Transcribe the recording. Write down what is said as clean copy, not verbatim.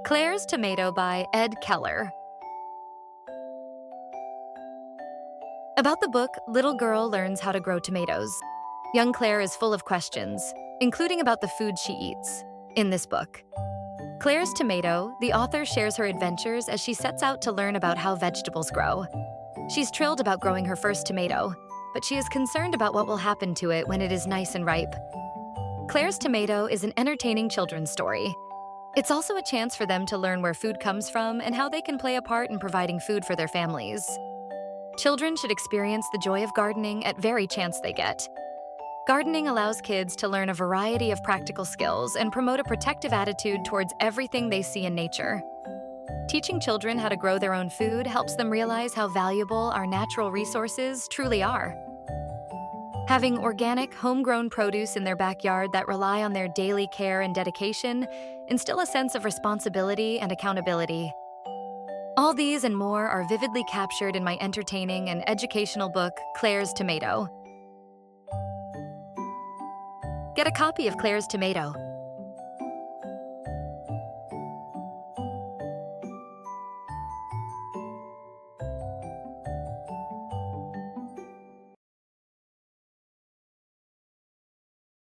Claire's Tomato by Ed Keller. About the book, little girl learns how to grow tomatoes. Young Claire is full of questions, including about the food she eats. In this book, Claire's Tomato, the author shares her adventures as she sets out to learn about how vegetables grow. She's thrilled about growing her first tomato, but she is concerned about what will happen to it when it is nice and ripe. Claire's Tomato is an entertaining children's story. It's also a chance for them to learn where food comes from and how they can play a part in providing food for their families. Children should experience the joy of gardening at every chance they get. Gardening allows kids to learn a variety of practical skills and promote a protective attitude towards everything they see in nature. Teaching children how to grow their own food helps them realize how valuable our natural resources truly are. Having organic, homegrown produce in their backyard that rely on their daily care and dedication instill a sense of responsibility and accountability. All these and more are vividly captured in my entertaining and educational book, Claire's Tomato. Get a copy of Claire's Tomato